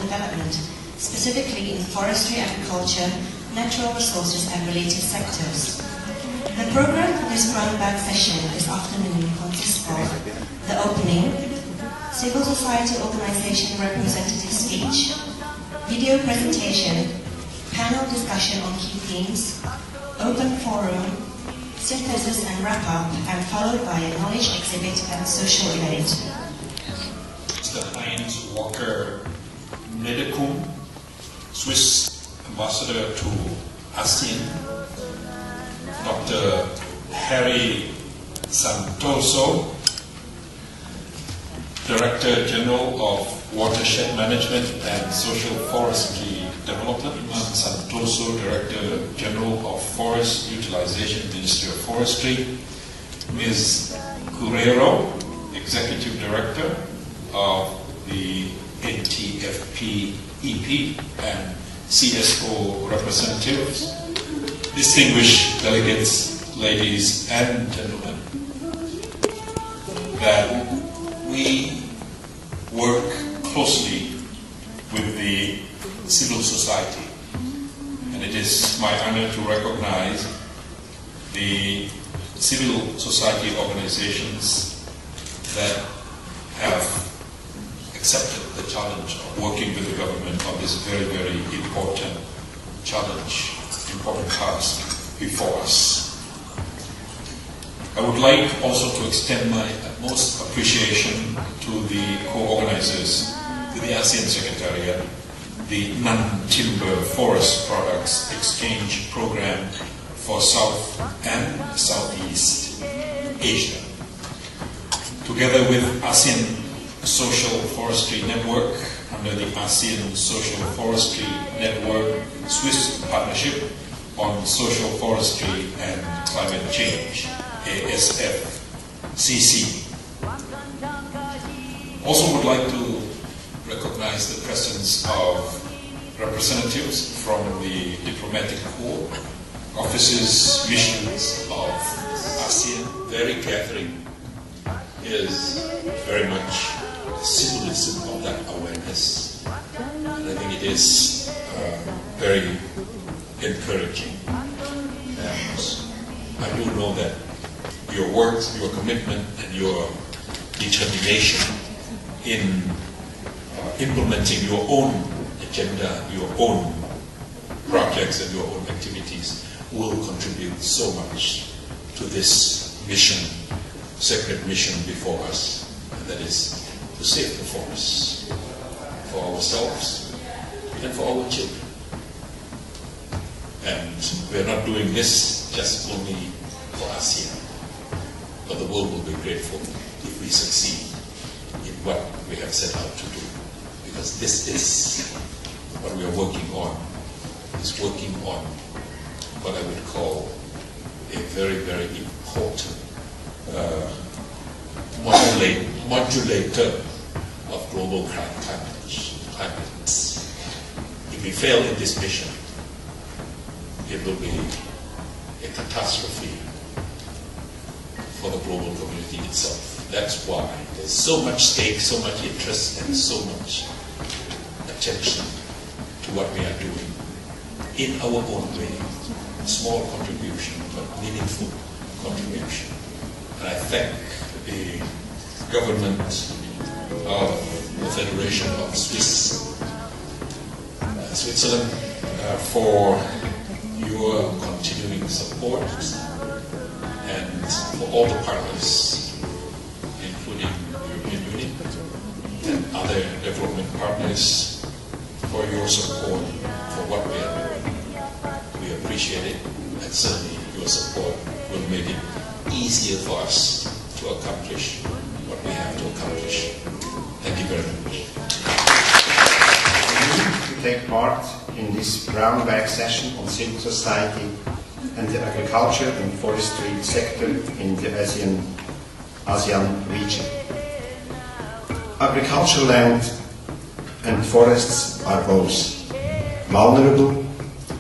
development, specifically in forestry, agriculture, natural resources and related sectors. The program for this groundback session this afternoon consists of the opening, civil society organization representative speech, video presentation, panel discussion on key themes, open forum, synthesis and wrap-up, and followed by a knowledge exhibit and social event. Mr. Heinz Walker Nedekum, Swiss Ambassador to ASEAN, Dr. Harry Santoso, Director General of Watershed Management and Social Forestry Development, Iman Santoso, Director General of Forest Utilization, Ministry of Forestry, Ms. Guerrero, Executive Director of the NTFP EP and CSO representatives, distinguished delegates, ladies and gentlemen, that we work closely with the civil society, and it is my honor to recognize the civil society organizations that have accepted the challenge of working with the government on this very, very important challenge, important task before us. I would like also to extend my utmost appreciation to the co-organizers, to the ASEAN Secretariat, the Non-Timber Forest Products Exchange Program for South and Southeast Asia. Together with ASEAN Social Forestry Network, under the ASEAN Social Forestry Network Swiss Partnership on Social Forestry and Climate Change, ASFCC. Also would like to recognize the presence of representatives from the diplomatic corps, offices, missions of ASEAN. Very gathering is very much the symbolism of that awareness. And I think it is very encouraging. And I do know that your work, your commitment, and your determination in implementing your own agenda, your own projects, and your own activities will contribute so much to this mission, sacred mission before us, and that is to save the forests for ourselves and for our children. And we're not doing this just only for ASEAN, but the world will be grateful if we succeed in what we have set out to do. Because this is what we are working on, is working on what I would call a very, very important modulator of global climate. If we fail in this mission, it will be a catastrophe for the global community itself. That's why there's so much stake, so much interest, and so much attention to what we are doing in our own way. A small contribution, but meaningful contribution. And I thank the government of the Federation of Switzerland for your continuing support, and for all the partners, including the European Union and other development partners, for your support for what we are doing. We appreciate it, and certainly your support will make it easier for us to accomplish what we have to accomplish. Thank you very much. To take part in this brown bag session on civil society and the agriculture and forestry sector in the ASEAN region. Agricultural land and forests are both vulnerable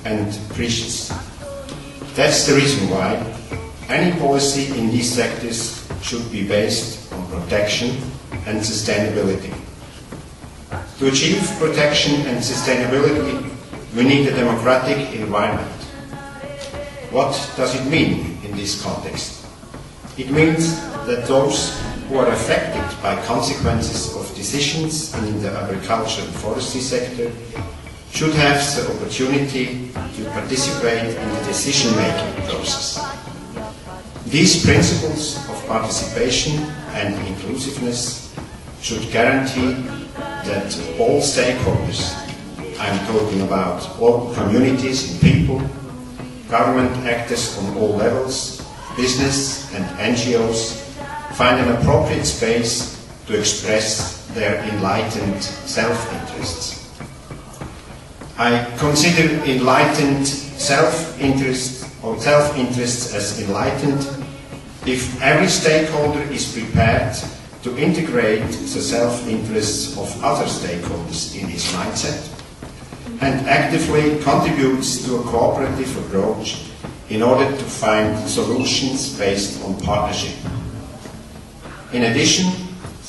and precious. That's the reason why any policy in these sectors should be based on protection and sustainability. To achieve protection and sustainability, we need a democratic environment. What does it mean in this context? It means that those who are affected by consequences of decisions in the agriculture and forestry sector should have the opportunity to participate in the decision-making process. These principles of participation and inclusiveness should guarantee that all stakeholders, I'm talking about all communities and people, government actors on all levels, business and NGOs, find an appropriate space to express their enlightened self-interests. I consider enlightened self-interest or self-interests as enlightened if every stakeholder is prepared to integrate the self-interests of other stakeholders in his mindset and actively contributes to a cooperative approach in order to find solutions based on partnership. In addition,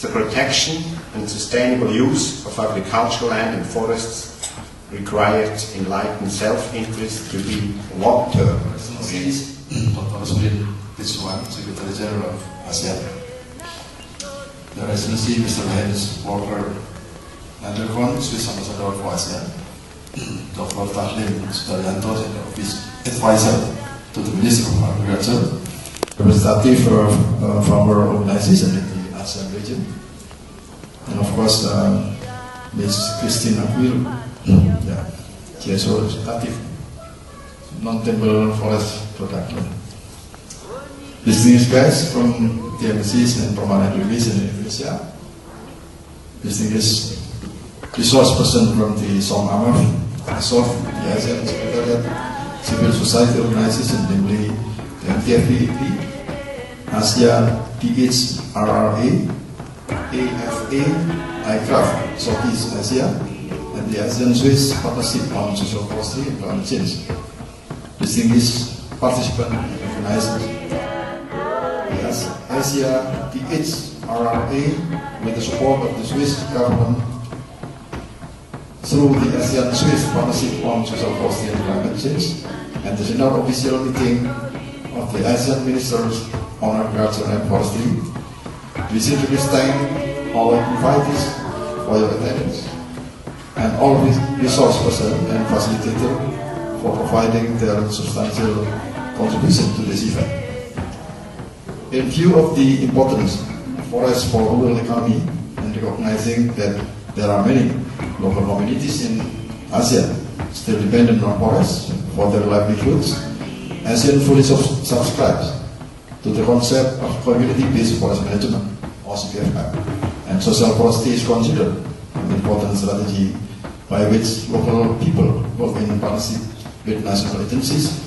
the protection and sustainable use of agricultural land and forests required enlightened self-interest to be long-term. Secretary General of ASEAN. The Excellency Mr. Heinz Walker Nandervan, Swiss Ambassador for ASEAN. Dr. Tahlim Sudaryanto, Office Advisor to the Minister of Agriculture. Representative from our organization in the ASEAN region. And of course, Ms. Christine Aquil, CSO representative, non-timber forest production. Distinguished guests from the embassies and permanent delegation in Indonesia, distinguished resource person from the SOM-AMAF, ASOF, the ASEAN Secretariat, civil society organization, namely the MTFP, ASEAN DHRRA, AFA, ICRAF, Southeast Asia, and the ASEAN Swiss Partnership on Social Policy and Climate Change. Distinguished participants and organizers, Asia DHRRA, with the support of the Swiss government through the ASEAN Swiss Partnership on Social Policy and Climate Change, and the General Official Meeting of the ASEAN Ministers on Agriculture and Forestry. We sincerely thank all invitees for your attendance and all resource persons and facilitators for providing their substantial contribution to this event. In view of the importance of forests for rural economy and recognizing that there are many local communities in ASEAN still dependent on forests for their livelihoods, ASEAN fully subscribes to the concept of community-based forest management, or CPFM, and social forestry is considered an important strategy by which local people work in partnership with national agencies,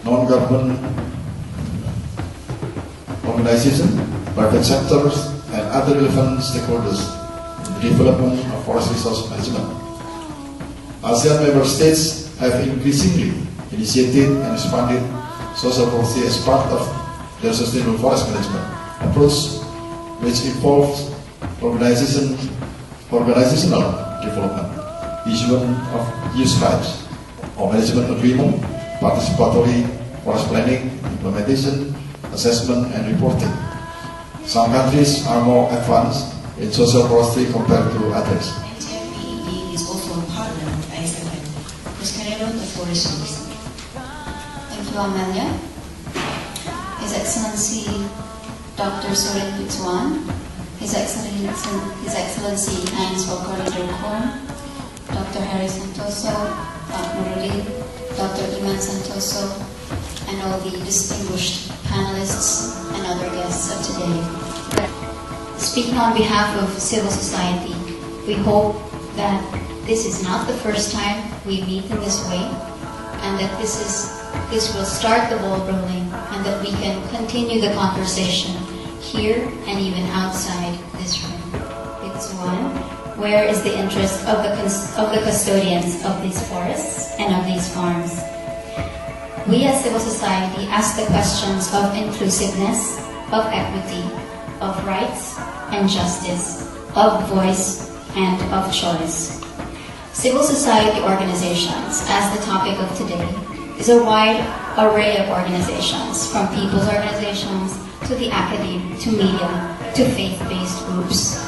non-government organizations, private sectors, and other relevant stakeholders in the development of forest resource management. ASEAN member states have increasingly initiated and expanded social policy as part of their sustainable forest management approach, which involves organizational development, issuance of use rights, or management agreement, participatory forest planning, implementation, assessment and reporting. Some countries are more advanced in social forestry compared to others. NTFP is also a partner of ASEAN. Ms. Carrero, the floor is yours. Thank you, Amelia. His Excellency Dr. Soren Witwan, His Excellency Heinz Walker Nandervan, Dr. Harry Santoso, Pak Nurulin, Dr. Iman Santoso, and all the distinguished panelists and other guests of today. Speaking on behalf of civil society, we hope that this is not the first time we meet in this way, and that this will start the ball rolling, and that we can continue the conversation here and even outside this room. It's one, where is the interest of the custodians of these forests and of these farms? We as civil society ask the questions of inclusiveness, of equity, of rights and justice, of voice and of choice. Civil society organizations, as the topic of today, is a wide array of organizations, from people's organizations to the academe, to media, to faith-based groups.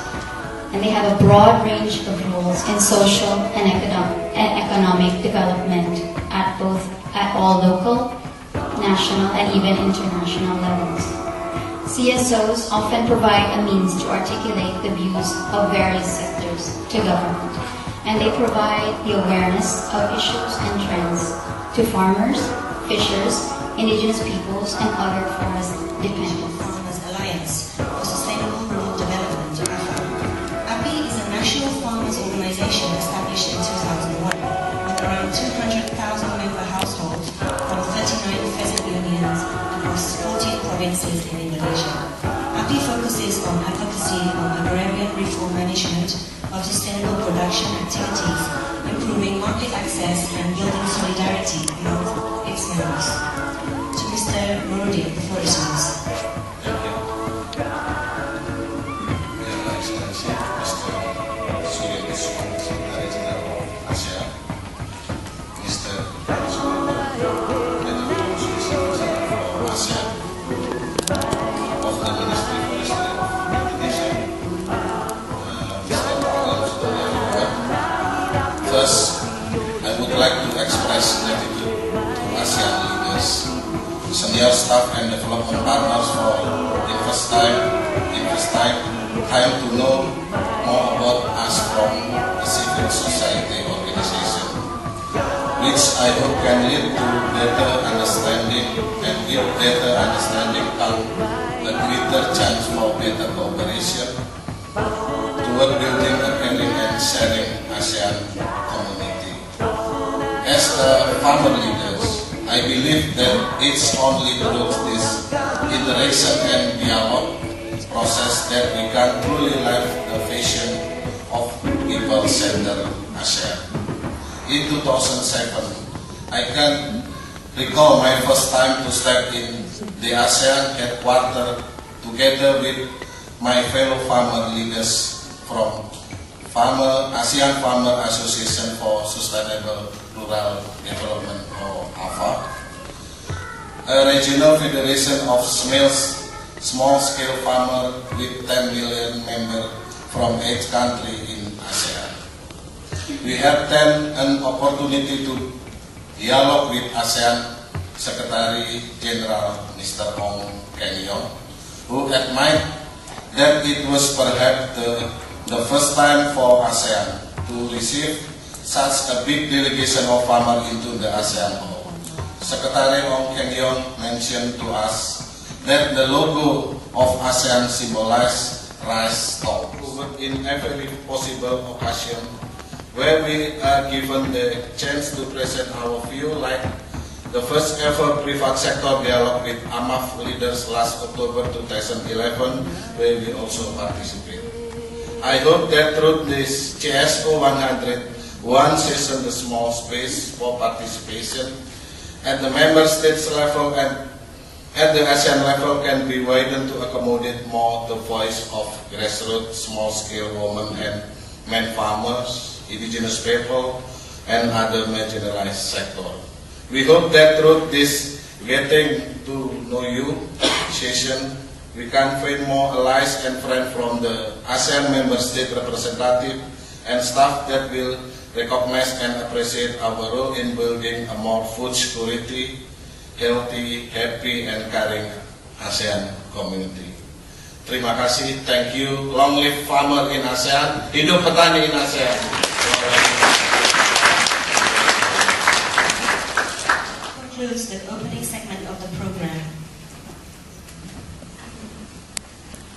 And they have a broad range of roles in social and economic development at all local, national, and even international levels. CSOs often provide a means to articulate the views of various sectors to government, and they provide the awareness of issues and trends to farmers, fishers, indigenous peoples, and other forest dependents. Farmers Alliance for Sustainable Rural Development, AFA. API is a national farmers organization established in 2001 with around 200,000 member households from 39 pheasant unions across 14 provinces in Indonesia. API focuses on advocacy on agrarian reform management of sustainable production activities, improving market access and building solidarity among its members. To Mr. Morudi, the floor is yours. Thank you. Your Excellency, Mr. Surya Kusuma, Secretary General of ASEAN, Mr. for ASEAN, of the Ministry of Forestry of Indonesia, First, I would like to express gratitude to ASEAN leaders, senior staff and development partners for invest time to know more about us from a civil society organization, which I hope can lead to better understanding, and with better understanding come a greater chance for better cooperation toward building a caring and sharing ASEAN community. As the farmer leaders, I believe that it's only through this interaction and dialogue process that we can truly live the vision of people-centered ASEAN. In 2007, I can recall my first time to step in the ASEAN headquarters together with my fellow farmer leaders from ASEAN Farmer Association for Sustainable Rural Development, or AFA, a regional federation of small-scale farmers with 10 million members from 8 countries in ASEAN. We had then an opportunity to dialogue with ASEAN Secretary General Mr. Ong Keng Yong, who admitted that it was perhaps the first time for ASEAN to receive such a big delegation of farmers into the ASEAN Hall. Secretary Ong Keng Yong mentioned to us that the logo of ASEAN symbolizes rice stalk. In every possible occasion where we are given the chance to present our view, like the first ever private sector dialogue with AMAF leaders last October 2011, where we also participate. I hope that through this CSO 100, one session the small space for participation at the member states level and at the ASEAN level can be widened to accommodate more the voice of grassroots, small-scale women and men farmers, indigenous people, and other marginalized sectors. We hope that through this getting to know you session, we can find more allies and friends from the ASEAN member state representative and staff that will recognize and appreciate our role in building a more food security, healthy, happy, and caring ASEAN community. Terima kasih, thank you. Long live farmer in ASEAN, hidup petani in ASEAN. Concludes the opening segment of the program.